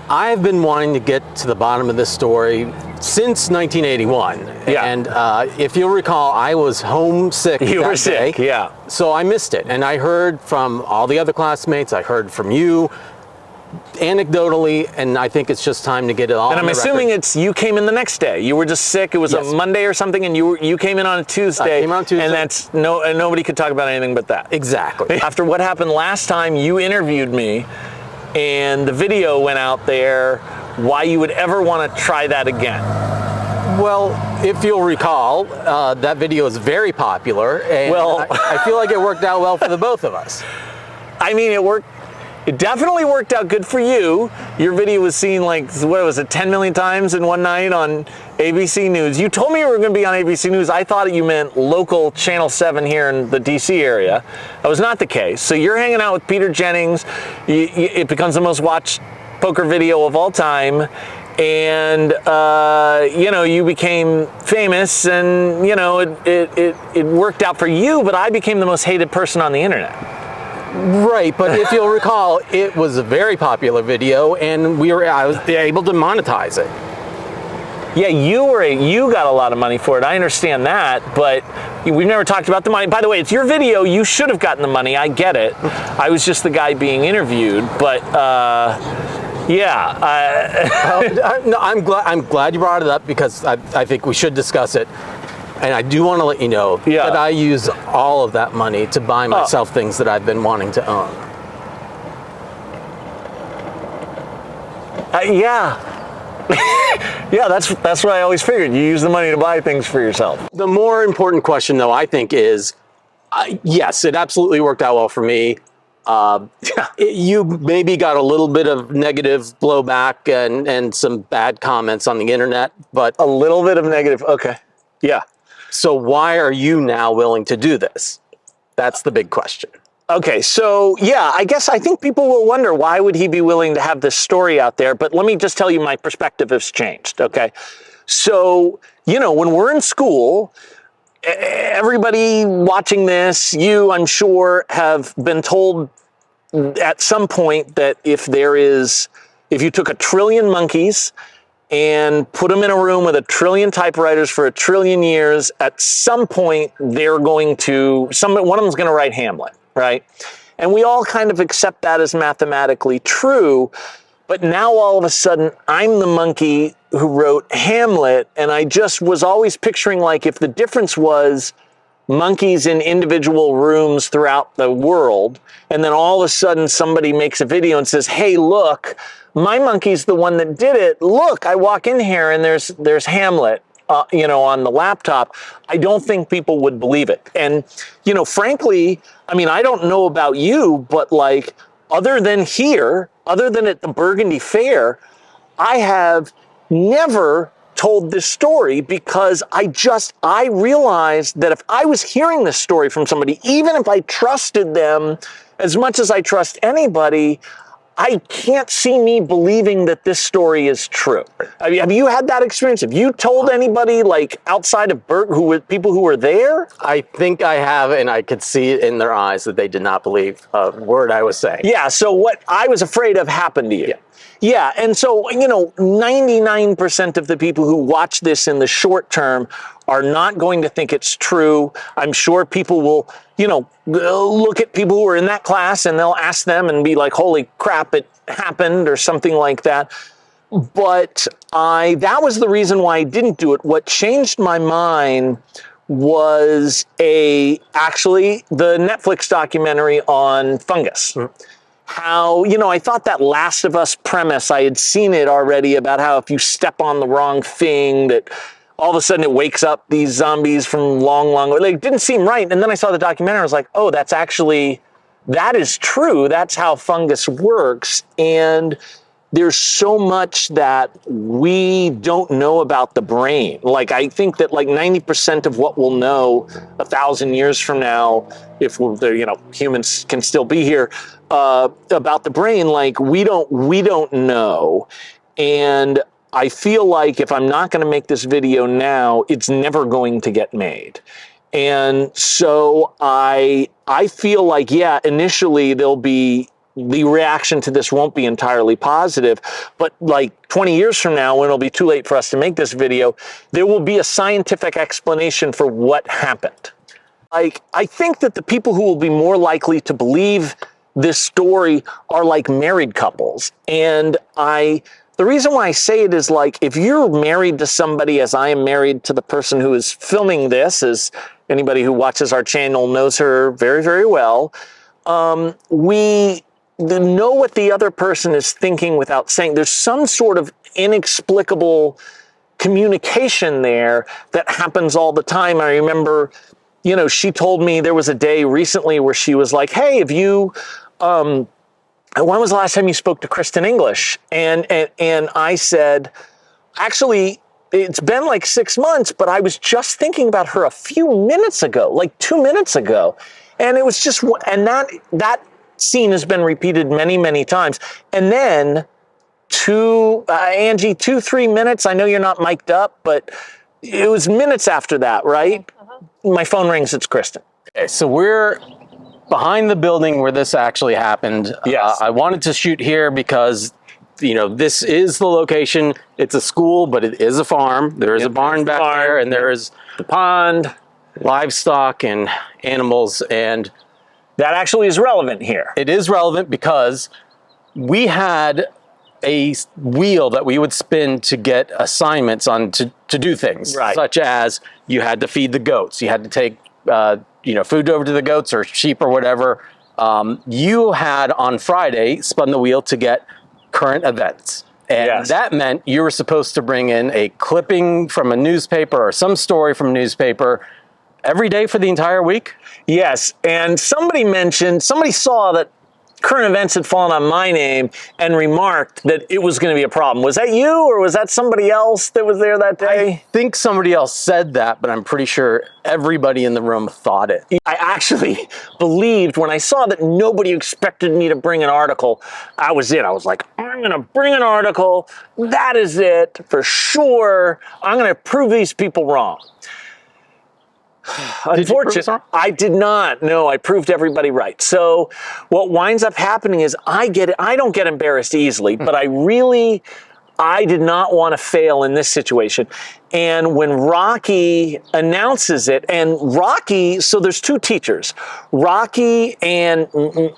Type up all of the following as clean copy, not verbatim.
I've been wanting to get to the bottom of this story since 1981. Yeah. And if you'll recall, I was homesick You that were sick, day, yeah. So I missed it. And I heard from all the other classmates, I heard from you, anecdotally, and I think it's just time to get it all And I'm on the assuming record. it's you came in the next day. You were just sick. It was Yes. a Monday or something, and you came in on a Tuesday. I came on Tuesday. And that's and nobody could talk about anything but that. Exactly. After what happened last time, you interviewed me, and the video went out there. Why you would ever want to try that again? Well, if you'll recall, that video is very popular, and Well- I feel like it worked out well for the both of us. I mean, it worked. It definitely worked out good for you. Your video was seen like, what was it, 10 million times in one night on ABC News. You told me you were going to be on ABC News. I thought you meant local Channel 7 here in the DC area. That was not the case. So you're hanging out with Peter Jennings. It becomes the most watched poker video of all time. And, you became famous, and, it worked out for you, but I became the most hated person on the internet. Right, but if you'll recall, it was a very popular video, and I was able to monetize it. Yeah, you got a lot of money for it. I understand that, but we've never talked about the money. By the way, it's your video. You should have gotten the money. I get it. I was just the guy being interviewed, but No, I'm glad you brought it up, because I think we should discuss it. And I do want to let you know that I use all of that money to buy myself things that I've been wanting to own. Yeah, that's what I always figured. You use the money to buy things for yourself. The more important question, though, I think is, yes, it absolutely worked out well for me. You maybe got a little bit of negative blowback and some bad comments on the internet, but A little bit of negative. Okay. Yeah. so why are you now willing to do this? That's the big question. Okay, so I think people will wonder, why would he be willing to have this story out there? But let me just tell you, my perspective has changed, okay? So, when we're in school, everybody watching this, you, I'm sure, have been told at some point that if you took 1 trillion monkeys and put them in a room with 1 trillion typewriters for 1 trillion years, at some point they're going to, one of them's going to write Hamlet, right? And we all kind of accept that as mathematically true, but now all of a sudden I'm the monkey who wrote Hamlet, and I just was always picturing, like, if the difference was monkeys in individual rooms throughout the world, and then all of a sudden somebody makes a video and says, hey, look, my monkey's the one that did it. Look, I walk in here and there's Hamlet, on the laptop. I don't think people would believe it. And, frankly, I mean, I don't know about you, but like, other than at the Burgundy Fair, I have never told this story, because I realized that if I was hearing this story from somebody, even if I trusted them as much as I trust anybody, I can't see me believing that this story is true. I mean, have you had that experience? Have you told anybody, like, outside of people who were there? I think I have, and I could see it in their eyes that they did not believe a word I was saying. Yeah, so what I was afraid of happened to you. Yeah, and so, 99% of the people who watch this in the short term are not going to think it's true. I'm sure people will, look at people who are in that class and they'll ask them and be like, holy crap, it happened, or something like that. But that was the reason why I didn't do it. What changed my mind was actually the Netflix documentary on fungus. Mm-hmm. How, I thought that Last of Us premise, I had seen it already, about how if you step on the wrong thing, that all of a sudden it wakes up these zombies from long, it didn't seem right. And then I saw the documentary, I was like, oh, that is true. That's how fungus works. And there's so much that we don't know about the brain. Like, I think that 90% of what we'll know 1,000 years from now, if humans can still be here, about the brain, we don't know. And I feel like if I'm not going to make this video now, it's never going to get made. And so I feel like, yeah, initially the reaction to this won't be entirely positive, but like 20 years from now, when it'll be too late for us to make this video, there will be a scientific explanation for what happened. Like, I think that the people who will be more likely to believe this story are like married couples. And the reason why I say it is, like, if you're married to somebody, as I am married to the person who is filming this, as anybody who watches our channel knows her very, very well, we know what the other person is thinking without saying. There's some sort of inexplicable communication there that happens all the time. I remember, you know, she told me there was a day recently where she was like, hey, have you, when was the last time you spoke to Kristen English? And I said, actually, it's been like 6 months, but I was just thinking about her a few minutes ago, like 2 minutes ago. And it was just, and that scene has been repeated many, many times. And then Angie, 2-3 minutes, I know you're not mic'd up, but it was minutes after that, right? My phone rings, it's Kristen. Okay, so we're behind the building where this actually happened. Yes. I wanted to shoot here because, you know, this is the location. It's a school, but it is a farm. There is a barn back there, and there is the pond, livestock and animals, and that actually is relevant here. it is relevant because we had a wheel that we would spin to get assignments on to do things, Right. such as you had to feed the goats, you had to take you know, food over to the goats or sheep or whatever. You had on Friday spun the wheel to get current events. And Yes. that meant you were supposed to bring in a clipping from a newspaper or some story from a newspaper every day for the entire week. Yes, and somebody saw that current events had fallen on my name and remarked that it was going to be a problem. Was that you, or was that somebody else that was there that day? I think somebody else said that, but I'm pretty sure everybody in the room thought it. I actually believed when I saw that nobody expected me to bring an article, I was it. I was like, I'm going to bring an article. That is it for sure. I'm going to prove these people wrong. Unfortunately, I did not. No, I proved everybody right. So what winds up happening is I don't get embarrassed easily, but I did not want to fail in this situation. And when Rocky announces it, and Rocky, so there's two teachers. Rocky and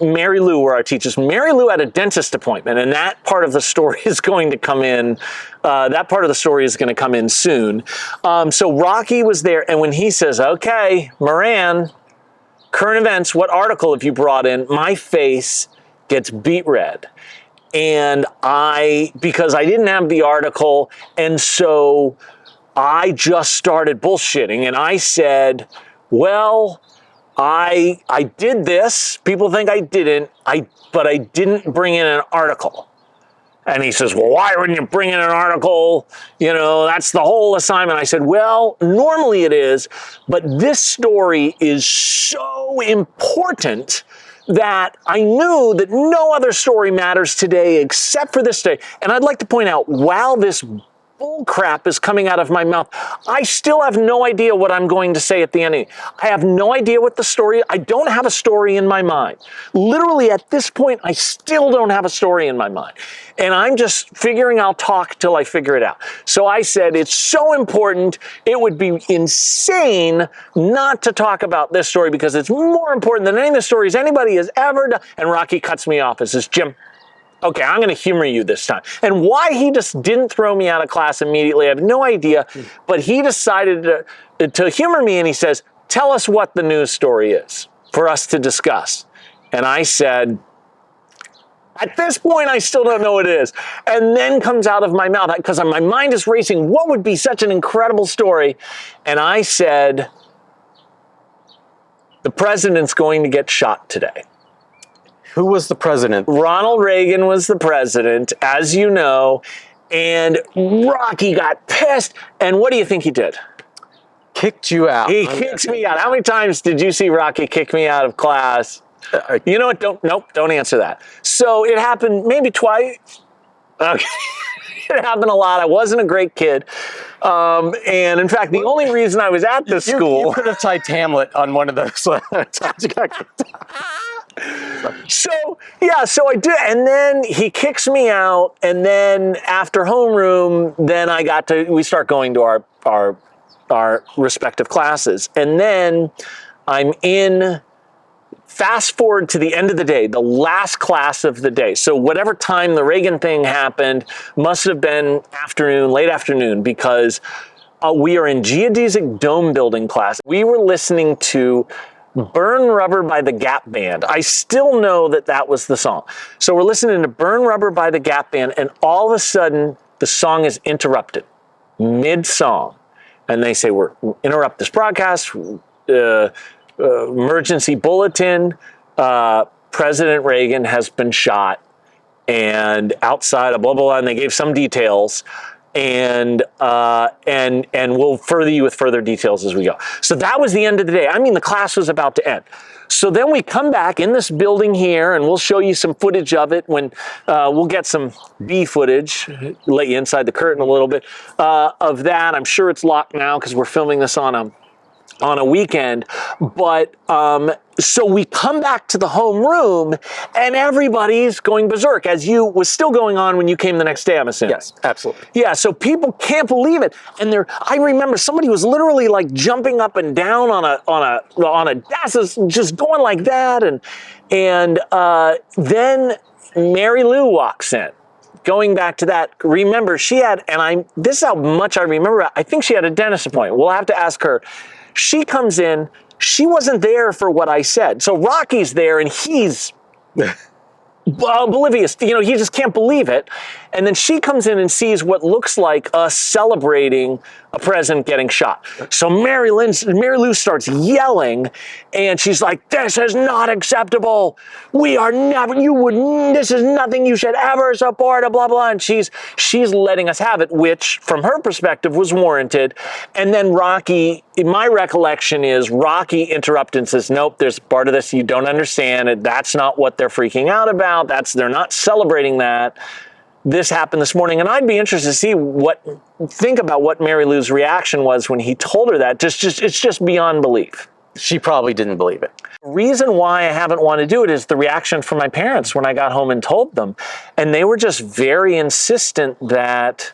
Mary Lou were our teachers. Mary Lou had a dentist appointment, and that part of the story is going to come in. That part of the story is going to come in soon. So Rocky was there, and when he says, okay, Moran, current events, what article have you brought in? My face gets beet red. And because I didn't have the article, and so I just started bullshitting, and I said, well, I did this. People think I didn't, but I didn't bring in an article. And he says, well, why wouldn't you bring in an article? You know, that's the whole assignment. I said, well, normally it is, but this story is so important that I knew that no other story matters today except for this day. And I'd like to point out, while this bull crap is coming out of my mouth, I still have no idea what I'm going to say at the end. I have no idea what the story, I don't have a story in my mind. Literally at this point, I still don't have a story in my mind. And I'm just figuring I'll talk till I figure it out. So I said, it's so important, it would be insane not to talk about this story because it's more important than any of the stories anybody has ever done. And Rocky cuts me off and says, Jim, okay, I'm going to humor you this time. And why he just didn't throw me out of class immediately, I have no idea. But he decided to humor me, and he says, tell us what the news story is for us to discuss. And I said, at this point, I still don't know what it is. And then comes out of my mouth, because my mind is racing, what would be such an incredible story? And I said, the president's going to get shot today. Who was the president? Ronald Reagan was the president, as you know, and Rocky got pissed. And what do you think he did? Kicked you out. He kicked me out. How many times did you see Rocky kick me out of class? You know what? Don't answer that. So it happened maybe twice. Okay. It happened a lot. I wasn't a great kid. And in fact, the only reason I was at this school... You could have typed Hamlet on one of those. So I did, and then he kicks me out, and then after homeroom, then we start going to our respective classes, and then I'm in. Fast forward to the end of the day, the last class of the day. So whatever time the Reagan thing happened must have been late afternoon, because we are in geodesic dome building class. We were listening to Burn Rubber by the Gap Band. I still know that was the song. So we're listening to Burn Rubber by the Gap Band, and all of a sudden the song is interrupted mid-song. And they say, we're interrupt this broadcast, emergency bulletin, President Reagan has been shot, and outside of blah, blah, blah, and they gave some details, and we'll further you with further details as we go. So that was the end of the day. I mean, the class was about to end. So then we come back in this building here, and we'll show you some footage of it when we'll get some B footage, let you inside the curtain a little bit of that. I'm sure it's locked now because we're filming this on a weekend, but so we come back to the homeroom and everybody's going berserk, as was still going on when you came the next day, I'm assuming. Yes, absolutely. Yeah, so people can't believe it, and I remember somebody was literally like jumping up and down on a desk, just going like that, and then Mary Lou walks in. Going back to that, remember she had, this is how much I remember. I think she had a dentist appointment. We'll have to ask her. She comes in, she wasn't there for what I said. So Rocky's there, and he's oblivious. He just can't believe it. And then she comes in and sees what looks like us celebrating a president getting shot. So Mary Lou starts yelling, and she's like, "This is not acceptable. This is nothing you should ever support, blah, blah." And she's letting us have it, which from her perspective was warranted. And then Rocky, my recollection is Rocky interrupted and says, "Nope, there's part of this you don't understand. That's not what they're freaking out about. They're not celebrating that. This happened this morning." And I'd be interested to think about what Mary Lou's reaction was when he told her that. It's just beyond belief. She probably didn't believe it. The reason why I haven't wanted to do it is the reaction from my parents when I got home and told them. And they were just very insistent that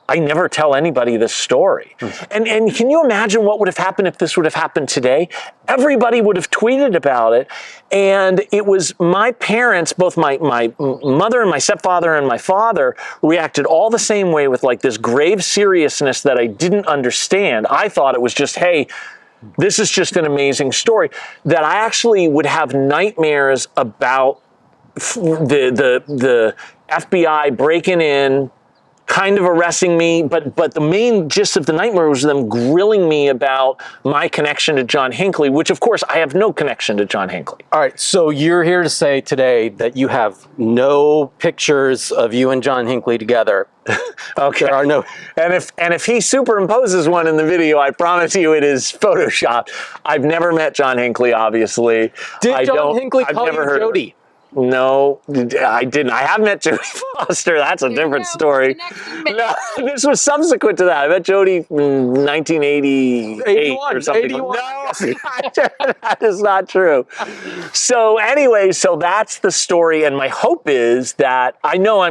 I never tell anybody this story. And can you imagine what would have happened if this would have happened today? Everybody would have tweeted about it. And it was my parents, both my mother and my stepfather and my father, reacted all the same way, with like this grave seriousness that I didn't understand. I thought it was just, hey, this is just an amazing story, that I actually would have nightmares about the FBI breaking in, kind of arresting me, but the main gist of the nightmare was them grilling me about my connection to John Hinckley, which of course I have no connection to John Hinckley. All right, so you're here to say today that you have no pictures of you and John Hinckley together. Okay. There are no. And if he superimposes one in the video, I promise you it is Photoshopped. I've never met John Hinckley, obviously. Did John Hinckley call you Jody? No, I didn't. I have met Jodie Foster. That's a different story. No, this was subsequent to that. I met Jodie in 1988 or something. 81. No, that is not true. So anyway, so that's the story. And my hope is that, I know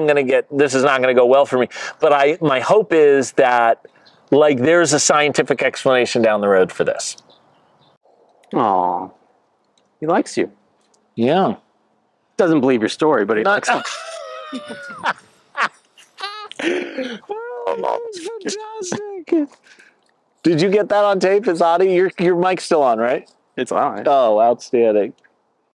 this is not going to go well for me, but my hope is that there's a scientific explanation down the road for this. Aw, he likes you. Yeah. Doesn't believe your story, but he likes it. Oh, that was fantastic. Did you get that on tape? Is Adi, your mic's still on, right? It's all right. Oh, outstanding.